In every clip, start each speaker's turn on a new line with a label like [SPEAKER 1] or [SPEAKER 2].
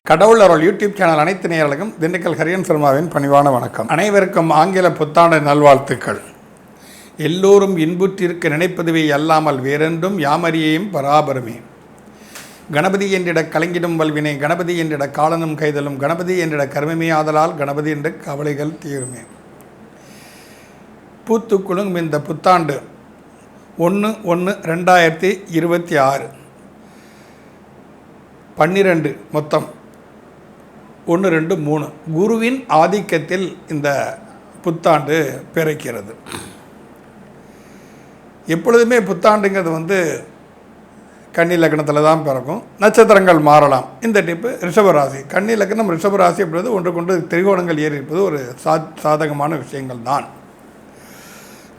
[SPEAKER 1] கடவுள் அருள் YouTube channel அனைத்து நேயர்களுக்கும் திண்டுக்கல் ஹரியன் சர்மாவின் பணிவான வணக்கம். அனைவருக்கும் ஆங்கில புத்தாண்டு நல்வாழ்த்துக்கள். எல்லோரும் இன்புற்றிருக்க நினைப்பதுவே அல்லாமல் வேறென்றும் யாமறியையும் பராபரமே. கணபதி என்றிட கலங்கிடும் வல்வினை, கணபதி என்றிட காலனும் கைதலும், கணபதி என்றிட கர்மமே ஆதலால் கணபதி என்ற கவலைகள் தீருமே. பூத்து குலுங்கும் இந்த புத்தாண்டு 1/1/2026 12 மொத்தம் 1, 2, 3 குருவின் ஆதிக்கத்தில் இந்த புத்தாண்டு பிறக்கிறது. எப்பொழுதுமே புத்தாண்டுங்கிறது கன்னி லக்னத்தில் தான் பிறக்கும். நட்சத்திரங்கள் மாறலாம். இந்த டிப்பு ரிஷபராசி, கன்னி லக்னம் ரிஷபராசி அப்படின்றது ஒன்றுக்கொண்டு திரிகோணங்கள் ஏறி இருப்பது ஒரு சாதகமான விஷயங்கள் தான்.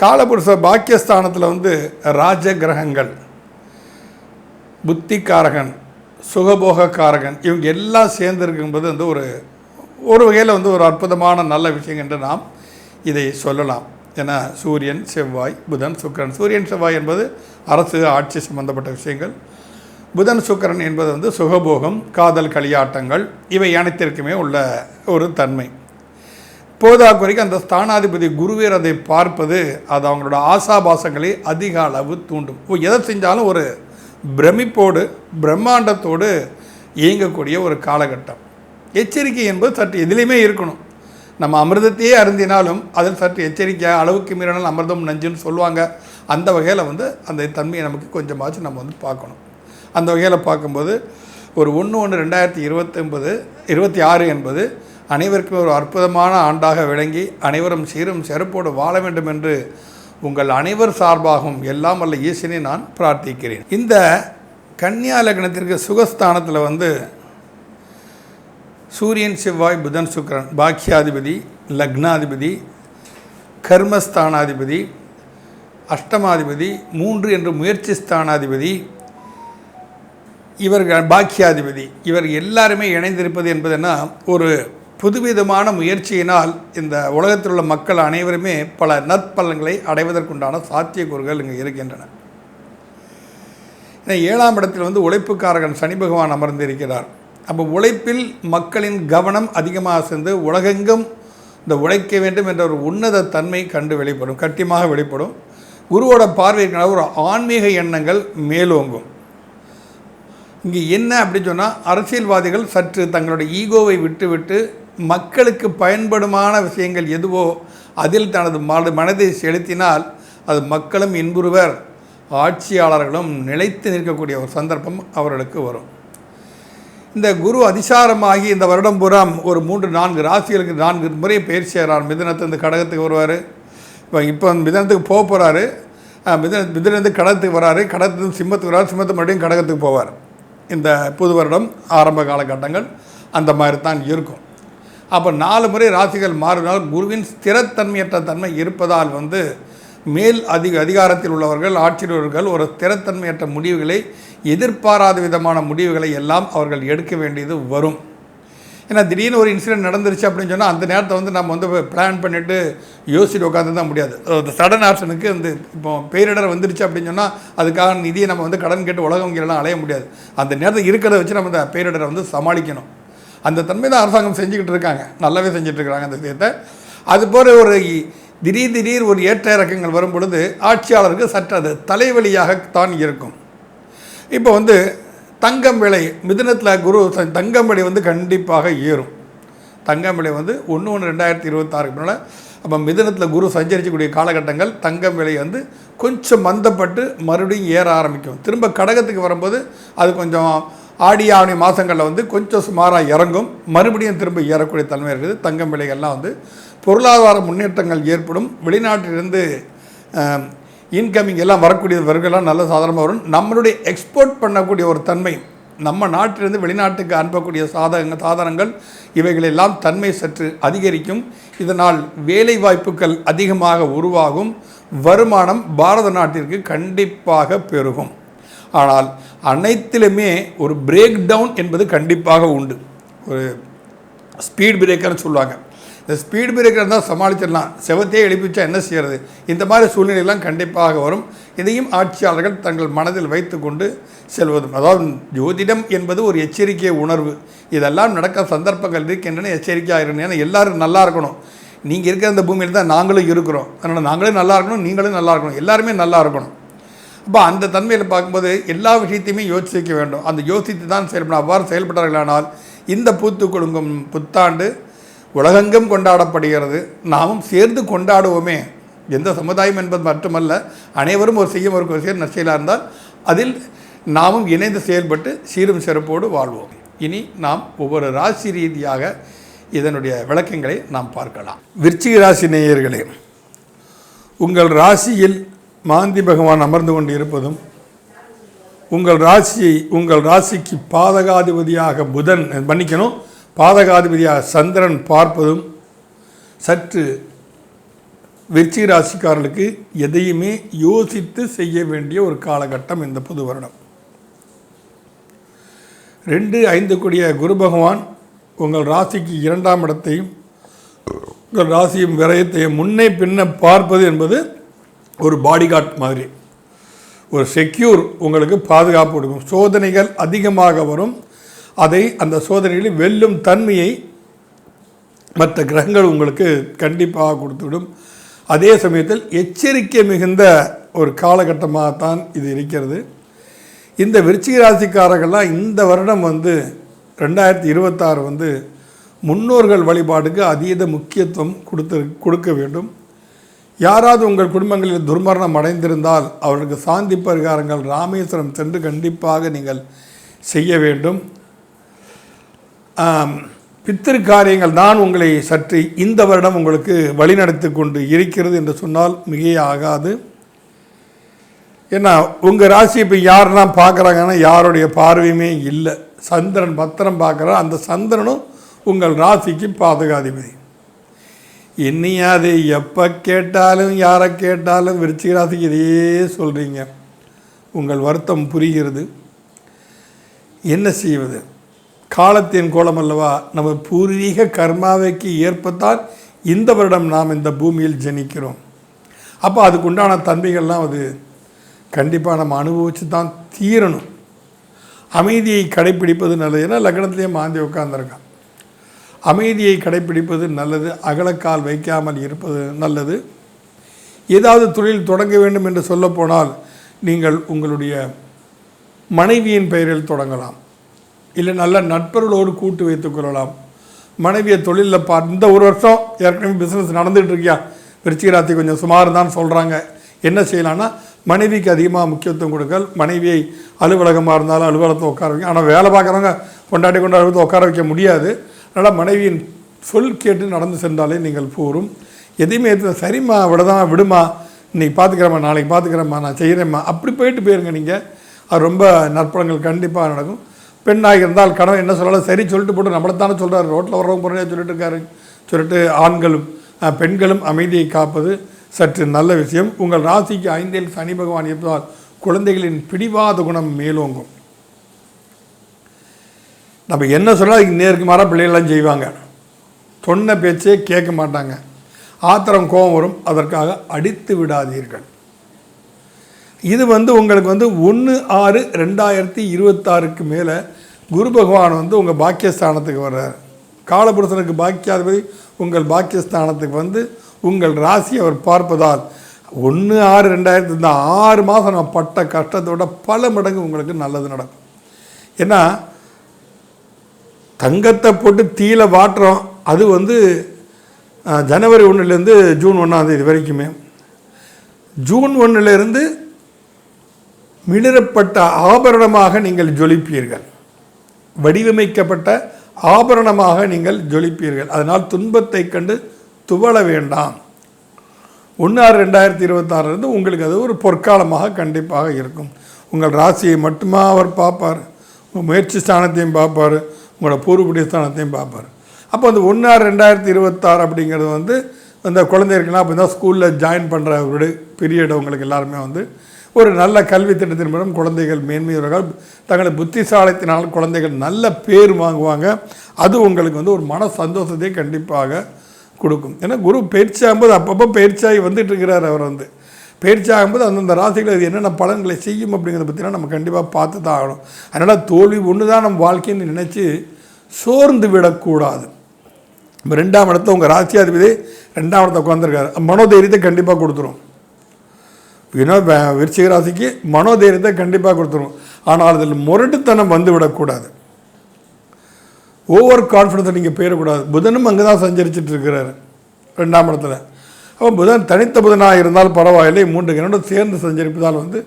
[SPEAKER 1] காலபுருஷ பாக்கியஸ்தானத்தில் ராஜ கிரகங்கள், புத்திக்காரகன், சுகபோகக்காரகன், இவங்க எல்லாம் சேர்ந்துருக்கும்போது ஒரு வகையில் ஒரு அற்புதமான நல்ல விஷயம் என்று நாம் இதை சொல்லலாம். ஏன்னா சூரியன், செவ்வாய், புதன், சுக்கிரன். சூரியன், செவ்வாய் என்பது அரசு ஆட்சி சம்பந்தப்பட்ட விஷயங்கள். புதன், சுக்கிரன் என்பது சுகபோகம், காதல், களியாட்டங்கள், இவை அனைத்திற்குமே உள்ள ஒரு தன்மை. போதாக்குறைக்கு அந்த ஸ்தானாதிபதி குருவேர் அதை பார்ப்பது அது அவங்களோட ஆசாபாசங்களை அதிக அளவு தூண்டும். எதை செஞ்சாலும் ஒரு பிரமிப்போடு பிரம்மாண்டத்தோடு இயங்கக்கூடிய ஒரு காலகட்டம். எச்சரிக்கை என்பது சற்று எதிலையுமே இருக்கணும். நம்ம அமிர்தத்தையே அருந்தினாலும் அதில் சற்று எச்சரிக்கையாக, அளவுக்கு மீறினால் அமிர்தம் நஞ்சுன்னு சொல்லுவாங்க. அந்த வகையில் அந்த தன்மையை நமக்கு கொஞ்சமாச்சும் நம்ம பார்க்கணும். அந்த வகையில் பார்க்கும்போது ஒரு 1/1/2026 என்பது அனைவருக்கும் ஒரு அற்புதமான ஆண்டாக விளங்கி அனைவரும் சீரும் சிறப்போடு வாழ வேண்டும் என்று உங்கள் அனைவர் சார்பாகவும் எல்லாம் வல்ல ஈசனை நான் பிரார்த்திக்கிறேன். இந்த கன்னியா லக்னத்திற்கு சுகஸ்தானத்தில் சூரியன், செவ்வாய், புதன், சுக்கிரன் பாக்கியாதிபதி, லக்னாதிபதி, கர்மஸ்தானாதிபதி, அஷ்டமாதிபதி, 3 என்று முயற்சி ஸ்தானாதிபதி, இவர்கள் பாக்கியாதிபதி, இவர் எல்லாருமே இணைந்திருப்பது என்பதுன்னா ஒரு புதுவிதமான முயற்சியினால் இந்த உலகத்தில் உள்ள மக்கள் அனைவருமே பல நற்பலன்களை அடைவதற்குண்டான சாத்தியக்கூறுகள் இங்கே இருக்கின்றன. 7ஆம் இடத்தில் உழைப்புக்காரகன் சனி பகவான் அமர்ந்திருக்கிறார். அப்போ உழைப்பில் மக்களின் கவனம் அதிகமாக சேர்ந்து உலகெங்கும் இந்த உழைக்க வேண்டும் என்ற ஒரு உன்னத தன்மை வெளிப்படும், கட்டியமாக வெளிப்படும். குருவோட பார்வையினால் ஒரு ஆன்மீக எண்ணங்கள் மேலோங்கும். இங்கே என்ன அப்படின்னு சொன்னால், அரசியல்வாதிகள் சற்று தங்களுடைய ஈகோவை விட்டுவிட்டு மக்களுக்கு பயன்படுமான விஷயங்கள் எதுவோ அதில் தனது மனதை செலுத்தினால் அது மக்களும் இன்புறுவர், ஆட்சியாளர்களும் நிலைத்து நிற்கக்கூடிய ஒரு சந்தர்ப்பம் அவர்களுக்கு வரும். இந்த குரு அதிசாரமாகி இந்த வருடம் பூராம் ஒரு 3-4 ராசிகளுக்கு 4 முறை பயிற்சி செய்கிறார். மிதுனத்திலிருந்து கடகத்துக்கு வருவார். இப்போ மிதுனத்துக்கு போகிறாரு. மிதுனத்து கடகத்துக்கு வராரு. கடகத்துலேருந்து சிம்மத்துக்கு வராரு. சிம்மத்து மறுபடியும் கடகத்துக்கு போவார். இந்த புது வருடம் ஆரம்ப காலகட்டங்கள் அந்த மாதிரி தான் இருக்கும். அப்போ 4 முறை ராசிகள் மாறினால் குருவின் ஸ்திரத்தன்மையற்ற தன்மை இருப்பதால் மேல் அதிகாரத்தில் உள்ளவர்கள், ஆட்சியர்கள் ஒரு ஸ்திரத்தன்மையற்ற முடிவுகளை, எதிர்பாராத விதமான முடிவுகளை எல்லாம் அவர்கள் எடுக்க வேண்டியது வரும். ஏன்னா திடீர்னு ஒரு இன்சிடென்ட் நடந்துருச்சு அப்படின்னு சொன்னால் அந்த நேரத்தை நம்ம பிளான் பண்ணிவிட்டு யோசிச்சுட்டு உட்காந்து தான் முடியாது. சடன் ஆப்ஷனுக்கு இப்போ பேரிடர் வந்துருச்சு அப்படின்னு சொன்னால் அதுக்காக நிதியை நம்ம கடன் கேட்டு உலகம் வங்கியெல்லாம் அலைய முடியாது. அந்த நேரத்தை இருக்கிறத வச்சு நம்ம இந்த பேரிடரை சமாளிக்கணும். அந்த தன்மை தான் அரசாங்கம் செஞ்சுக்கிட்டு இருக்காங்க, நல்லாவே செஞ்சிட்ருக்கிறாங்க அந்த விஷயத்தை. அதுபோல் ஒரு திடீர் ஒரு ஏற்ற இறக்கங்கள் வரும் பொழுது ஆட்சியாளருக்கு சற்று அது தலைவலியாகத்தான் இருக்கும். இப்போ தங்கம் விலை, மிதுனத்தில் குரு தங்கம் விலை கண்டிப்பாக ஏறும். தங்கம் விலை 1/1/2026 முன்னால் அப்போ மிதுனத்தில் குரு சஞ்சரிக்கக்கூடிய காலகட்டங்கள் தங்கம் விலை கொஞ்சம் மந்தப்பட்டு மறுபடியும் ஏற ஆரம்பிக்கும். திரும்ப கடகத்துக்கு வரும்போது அது கொஞ்சம் ஆடி ஆவணி மாதங்களில் கொஞ்சம் சுமாராக இறங்கும், மறுபடியும் திரும்ப ஏறக்கூடிய தன்மை இருக்குது. தங்கம் விலைகள்லாம் பொருளாதார முன்னேற்றங்கள் ஏற்படும். வெளிநாட்டிலிருந்து இன்கமிங் எல்லாம் வரக்கூடியவர்கள்லாம் நல்ல சாதாரணமாக வரும். நம்மளுடைய எக்ஸ்போர்ட் பண்ணக்கூடிய ஒரு தன்மை, நம்ம நாட்டிலிருந்து வெளிநாட்டுக்கு அனுப்பக்கூடிய சாதனங்கள் இவைகளெல்லாம் தன்மை சற்று அதிகரிக்கும். இதனால் வேலை வாய்ப்புகள் அதிகமாக உருவாகும். வருமானம் பாரத நாட்டிற்கு கண்டிப்பாக பெருகும். ஆனால் அனைத்திலுமே ஒரு பிரேக் டவுன் என்பது கண்டிப்பாக உண்டு. ஒரு ஸ்பீட் பிரேக்கர்னு சொல்லுவாங்க. இந்த ஸ்பீடு பிரேக்கர் தான் சமாளிச்சிடலாம், செவத்தையே எழுப்பிச்சா என்ன செய்கிறது, இந்த மாதிரி சூழ்நிலையெல்லாம் கண்டிப்பாக வரும். இதையும் ஆட்சியாளர்கள் தங்கள் மனதில் வைத்து கொண்டு செல்வதும், அதாவது ஜோதிடம் என்பது ஒரு எச்சரிக்கை உணர்வு. இதெல்லாம் நடக்க சந்தர்ப்பங்கள் இருக்கின்றன, எச்சரிக்கையாக இருக்கணும். ஏன்னா எல்லோரும் நல்லா இருக்கணும். நீங்கள் இருக்கிற அந்த பூமியில் தான் நாங்களும் இருக்கிறோம். அதனால் நாங்களும் நல்லா இருக்கணும், நீங்களும் நல்லா இருக்கணும், எல்லாருமே நல்லா இருக்கணும். அப்போ அந்த தன்மையில் பார்க்கும்போது எல்லா விஷயத்தையுமே யோசிக்க வேண்டும். அந்த யோசித்து தான் செயல்படும். அவ்வாறு செயல்பட்டார்களானால் இந்த பூத்து கொடுங்கும் புத்தாண்டு உலகெங்கும் கொண்டாடப்படுகிறது. நாமும் சேர்ந்து கொண்டாடுவோமே. எந்த சமுதாயம் என்பது மட்டுமல்ல, அனைவரும் ஒரு செய்யும் ஒரு செயல் நற்செயலாக இருந்தால் அதில் நாமும் இணைந்து செயல்பட்டு சீரும் சிறப்போடு வாழ்வோம். இனி நாம் ஒவ்வொரு ராசி ரீதியாக இதனுடைய விளக்கங்களை நாம் பார்க்கலாம். விருச்சிக ராசி நேயர்களே, உங்கள் ராசியில் மாந்தி பகவான் அமர்ந்து கொண்டு இருப்பதும் உங்கள் ராசிக்கு பாதகாதிபதியாக புதன் பாதகாதிபதியாக சந்திரன் பார்ப்பதும் சற்று விருச்சிக ராசிக்காரர்களுக்கு எதையுமே யோசித்து செய்ய வேண்டிய ஒரு காலகட்டம் இந்த புது வருடம். 2-5 கூடிய குரு பகவான் உங்கள் ராசிக்கு 2ஆம் இடத்தையும் உங்கள் ராசியும் விரயத்தையும் முன்னே பின்ன பார்ப்பது என்பது ஒரு பாடிகார்ட் மாதிரி, ஒரு செக்யூர், உங்களுக்கு பாதுகாப்பு கொடுக்கும். சோதனைகள் அதிகமாக வரும். அந்த சோதனைகளில் வெல்லும் தன்மையை மற்ற கிரகங்கள் உங்களுக்கு கண்டிப்பாக கொடுத்துவிடும். அதே சமயத்தில் எச்சரிக்கை மிகுந்த ஒரு காலகட்டமாகத்தான் இது இருக்கிறது. இந்த விருச்சிக ராசிக்காரர்கள்லாம் இந்த வருடம் 2026 முன்னோர்கள் வழிபாடுக்கு அதீத முக்கியத்துவம் கொடுக்க வேண்டும். யாராவது உங்கள் குடும்பங்களில் துர்மரணம் அடைந்திருந்தால் அவர்களுக்கு சாந்தி பரிகாரங்கள் ராமேஸ்வரம் சென்று கண்டிப்பாக நீங்கள் செய்ய வேண்டும். பித்திரு காரியங்கள் தான் உங்களை சற்று இந்த வருடம் உங்களுக்கு வழிநடத்தி கொண்டு இருக்கிறது என்று சொன்னால் மிகையே ஆகாது. ஏன்னா உங்கள் ராசி இப்போ யாரெல்லாம் பார்க்குறாங்கன்னா யாருடைய பார்வையுமே இல்லை. சந்திரன் பத்திரம் பார்க்குறார். அந்த சந்திரனும் உங்கள் ராசிக்கு பாதகாதிபதி. என்னையாது எப்போ கேட்டாலும் யாரை கேட்டாலும் விருச்சிக ராசிக்கு இதையே சொல்கிறீங்க. உங்கள் வருத்தம் புரிகிறது. என்ன செய்வது? காலத்தின் கோலம் அல்லவா. நம்ம பூர்வீக கர்மாவைக்கு ஏற்பத்தான் இந்த வருடம் நாம் இந்த பூமியில் ஜனிக்கிறோம். அப்போ அதுக்குண்டான தன்மைகள்லாம் கண்டிப்பாக நம்ம அனுபவித்து தான் தீரணும். அமைதியை கடைப்பிடிப்பது நல்லது. ஏன்னா லக்னத்திலேயே மாந்தி உட்கார்ந்துருக்கான். அமைதியை கடைப்பிடிப்பது நல்லது. அகலக்கால் வைக்காமல் இருப்பது நல்லது. ஏதாவது தொழில் தொடங்க வேண்டும் என்று சொல்லப்போனால் நீங்கள் உங்களுடைய மனைவியின் பெயரில் தொடங்கலாம். இல்லை நல்ல நட்பர்களோடு கூட்டு வைத்துக் கொள்ளலாம். மனைவியை தொழிலில் இந்த ஒரு வருஷம் ஏற்கனவே பிஸ்னஸ் நடந்துகிட்ருக்கியா, விருச்சிக ராசி கொஞ்சம் சுமார் தான் சொல்கிறாங்க. என்ன செய்யலான்னா மனைவிக்கு அதிகமாக முக்கியத்துவம் கொடுக்கல். மனைவியை அலுவலகமாக இருந்தாலும் அலுவலகத்தை உட்கார வைக்க. ஆனால் வேலை பார்க்குறவங்க கொண்டாடி உட்கார வைக்க முடியாது. அதனால் மனைவியின் சொல் கேட்டு நடந்து சென்றாலே நீங்கள் போரும். எதையுமே சரிம்மா விடுமா, இன்றைக்கி பார்த்துக்கிறேம்மா, நாளைக்கு பார்த்துக்கிறேம்மா, நான் செய்கிறேம்மா, அப்படி போயிருங்க நீங்கள். அது ரொம்ப நற்பலங்கள் கண்டிப்பாக நடக்கும். பெண்ணாக இருந்தால் கணவன் என்ன சொல்லலாம், சரி சொல்லிட்டு போட்டு நம்மளைத்தானே சொல்கிறார், ரோட்டில் வர்றவங்க போகிறேன் சொல்லிட்டு இருக்காரு சொல்லிட்டு ஆண்களும் பெண்களும் அமைதியை காப்பது சற்று நல்ல விஷயம். உங்கள் ராசிக்கு 5இல் சனி பகவான் இருப்பதால் குழந்தைகளின் பிடிவாத குணம் மேலோங்கும். நம்ம என்ன சொன்னால் அதுக்கு நேருக்கு மாறாக பிள்ளைகள்லாம் செய்வாங்க. சொன்ன பேச்சே கேட்க மாட்டாங்க. ஆத்திரம் கோபம் வரும். அதற்காக அடித்து விடாதீர்கள். இது உங்களுக்கு 1/6/2026 மேலே குரு பகவான் உங்கள் பாக்கியஸ்தானத்துக்கு வர்றார். காலபுருஷனுக்கு பாக்கியாதிபதி உங்கள் பாக்கியஸ்தானத்துக்கு உங்கள் ராசி அவர் பார்ப்பதால் 1/6/2000 இந்த 6 மாதம் நம்ம பட்ட கஷ்டத்தோட பல மடங்கு உங்களுக்கு நல்லது நடக்கும். ஏன்னா தங்கத்தை போட்டு தீயில வாட்டுறோம். அது ஜனவரி 1 ஜூன் 1 வரைக்குமே. ஜூன் 1 மிளிரப்பட்ட ஆபரணமாக நீங்கள் ஜொலிப்பீர்கள். வடிவமைக்கப்பட்ட ஆபரணமாக நீங்கள் ஜொலிப்பீர்கள். அதனால் துன்பத்தை கண்டு துவள வேண்டாம். 1/6/2026 உங்களுக்கு அது ஒரு பொற்காலமாக கண்டிப்பாக இருக்கும். உங்கள் ராசியை மட்டுமா அவர் பார்ப்பார், உங்கள் முயற்சி ஸ்தானத்தையும் பார்ப்பார், உங்களோட பூர்வபுடைய ஸ்தானத்தையும் பார்ப்பார். அப்போ அந்த 1/6/2026 அப்படிங்கிறது அந்த குழந்தைகளுக்குலாம் அப்போ தான் ஸ்கூலில் ஜாயின் பண்ணுற ஒரு பீரியட். உங்களுக்கு எல்லாருமே ஒரு நல்ல கல்வி திட்டத்தின் மூலம் குழந்தைகள் மேன்மையுறர்கள், தங்களை புத்திசாலித்தினால் குழந்தைகள் நல்ல பேர் வாங்குவாங்க. அது உங்களுக்கு ஒரு மன சந்தோஷத்தை கண்டிப்பாக கொடுக்கும். ஏன்னா குரு பயிற்சி ஆகும்போது அப்பப்போ பயிற்சியாகி வந்துட்டு இருக்கிறார். அவர் வந்து பயிற்சி ஆகும்போது அந்தந்த ராசிகள் அது என்னென்ன பலன்களை செய்யும் அப்படிங்கிறத பற்றிலாம் நம்ம கண்டிப்பாக பார்த்து தான் ஆகணும். அதனால் தோல்வி ஒன்று தான் நம்ம வாழ்க்கைன்னு நினச்சி சோர்ந்து விடக்கூடாது. இப்போ 2ஆம் இடத்துல உங்கள் ராசியாதிபதி 2ஆம் இடத்தை உட்காந்துருக்காரு, மனோதைரியத்தை கண்டிப்பாக கொடுத்துரும். ஏன்னா விருச்சிக ராசிக்கு மனோதைரியத்தை கண்டிப்பாக கொடுத்துரும். ஆனால் அதில் முரட்டுத்தனம் வந்து விடக்கூடாது. ஓவர் கான்ஃபிடன்ஸை நீங்கள் போயிடக்கூடாது. புதனும் அங்கே தான் சஞ்சரிச்சுட்டு இருக்கிறாரு 2ஆம் இடத்துல. அப்போ புதன் தனித்த புதனாக இருந்தால் பரவாயில்லை, 3 கிரகங்களோடு சேர்ந்து சஞ்சரிப்பதால் வந்து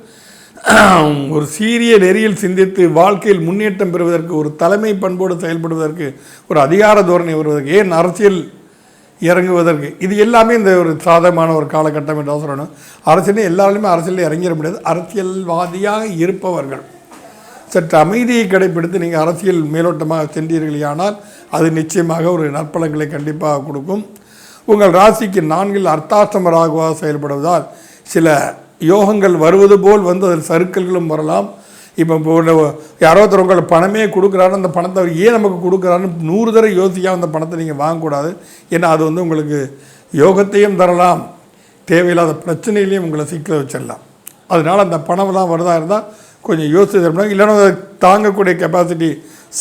[SPEAKER 1] ஒரு சீரிய நெறியில் சிந்தித்து வாழ்க்கையில் முன்னேற்றம் பெறுவதற்கு, ஒரு தலைமை பண்போடு செயல்படுவதற்கு, ஒரு அதிகார தோரணை வருவதற்கு, ஏன் அரசியல் இறங்குவதற்கு, இது எல்லாமே இந்த ஒரு சாதகமான ஒரு காலகட்டம் என்று சொல்லணும். அரசியலே எல்லாருமே அரசியலில் இறங்கிட முடியாது. அரசியல்வாதியாக இருப்பவர்கள் சற்று அமைதியை கடைப்பிடித்து நீங்கள் அரசியல் மேலோட்டமாக சென்றீர்களானால் அது நிச்சயமாக ஒரு நற்பலன்களை கண்டிப்பாக கொடுக்கும். உங்கள் ராசிக்கு 4இல் அர்த்தாஷ்டம ராகுவாக செயல்படுவதால் சில யோகங்கள் வருவது போல் வந்து அதில் சறுக்கல்களும் வரலாம். இப்போ யாரோ ஒருத்தர் உங்களுக்கு பணமே கொடுக்குறாரு, அந்த பணத்தை அவர் ஏன் நமக்கு கொடுக்குறாருன்னு 100 தடவை யோசிக்காம அந்த பணத்தை நீங்கள் வாங்கக்கூடாது. ஏன்னா அது வந்து உங்களுக்கு யோகத்தையும் தரலாம், தேவையில்லாத பிரச்சனையிலையும் உங்களை சிக்கல வச்சிடலாம். அதனால் அந்த பணம்லாம் வருதா இருந்தால் கொஞ்சம் யோசிச்சு தரணும். இல்லைன்னா தாங்கக்கூடிய கெப்பாசிட்டி,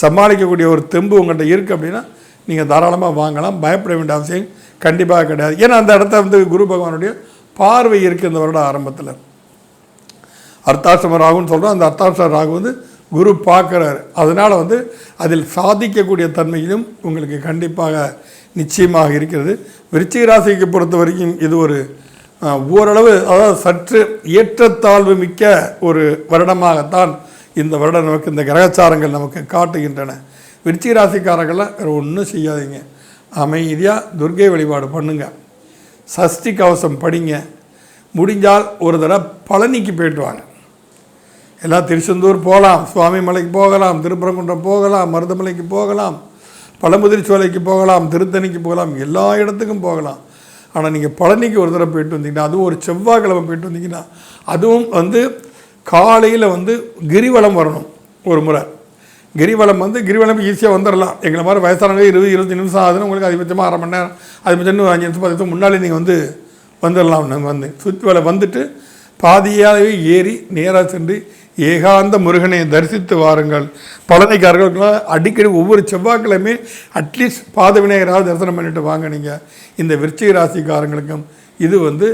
[SPEAKER 1] சமாளிக்கக்கூடிய ஒரு தெம்பு உங்கள்கிட்ட இருக்குது அப்படின்னா நீங்கள் தாராளமாக வாங்கலாம். பயப்பட வேண்டிய அவசியம் கண்டிப்பாக கிடையாது. ஏன்னா அந்த இடத்த வந்து குரு பகவானுடைய பார்வை இருக்குது இந்த வருட ஆரம்பத்தில். அர்த்தாஷ்டம ராகுன்னு சொல்கிறோம். அந்த அர்த்தாஷ்டம ராகு வந்து குரு பார்க்குறாரு. அதனால் வந்து அதில் சாதிக்கக்கூடிய தன்மையிலும் உங்களுக்கு கண்டிப்பாக நிச்சயமாக இருக்கிறது. விருச்சிக ராசிக்கு பொறுத்த வரைக்கும் இது ஒரு ஓரளவு, அதாவது சற்று ஏற்றத்தாழ்வு மிக்க ஒரு வருடமாகத்தான் இந்த வருடம் நமக்கு இந்த கிரகச்சாரங்கள் நமக்கு காட்டுகின்றன. விருச்சிக ராசிக்காரர்கள்லாம் வேறு ஒன்றும் செய்யாதீங்க. அமைதியாக துர்க்கை வழிபாடு பண்ணுங்கள், சஷ்டி கவசம் படிங்க, முடிஞ்சால் ஒரு தடவை பழனிக்கு போயிட்டு வாங்க. எல்லாம் திருச்செந்தூர் போகலாம், சுவாமி மலைக்கு போகலாம், திருப்பரங்குன்றம் போகலாம், மருதமலைக்கு போகலாம், பழமுதிரி சோலைக்கு போகலாம், திருத்தணிக்கு போகலாம், எல்லா இடத்துக்கும் போகலாம். ஆனால் நீங்கள் பழனிக்கு ஒரு தடவை போயிட்டு வந்தீங்கன்னா, அதுவும் ஒரு செவ்வாய்க்கிழமை போயிட்டு வந்தீங்கன்னா, அதுவும் வந்து காலையில் வந்து கிரிவலம் வரணும். ஒரு முறை கிரிவலம் வந்து கிரிவலம் ஈஸியாக வந்துடலாம். எங்களை மாதிரி வயசானவங்க 20-25 நிமிஷம் ஆகுதுன்னு உங்களுக்கு அதிகபட்சமாக அரை மணி நேரம், அதிகபட்சம் 5 நிமிஷம் 10 நிமிஷம் முன்னாலே நீங்கள் வந்து வந்துடலாம். நாங்கள் வந்து சுற்றி வலை வந்துட்டு பாதியாகவே ஏறி நேராக சென்று ஏகாந்த முருகனை தரிசித்து வாருங்கள். பழனிக்காரர்களுக்கெல்லாம் அடிக்கடி ஒவ்வொரு செவ்வாய்க்கிழமை அட்லீஸ்ட் பாத விநாயகராக தரிசனம் பண்ணிட்டு வாங்க. நீங்கள் இந்த விருச்சிக ராசிக்காரங்களுக்கும் இது வந்து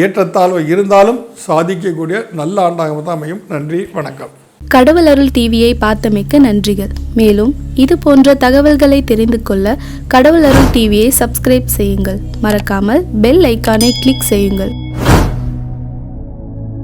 [SPEAKER 1] ஏற்றத்தாழ்வு இருந்தாலும் சாதிக்கக்கூடிய நல்ல ஆண்டாக தான் அமையும். நன்றி, வணக்கம்.
[SPEAKER 2] கடவுள் அருள் டிவியை பார்த்தமைக்க நன்றிகள். மேலும் இது போன்ற தகவல்களை தெரிந்து கொள்ள கடவுள் அருள் டிவியை சப்ஸ்கிரைப் செய்யுங்கள். மறக்காமல் பெல் ஐக்கானை கிளிக் செய்யுங்கள்.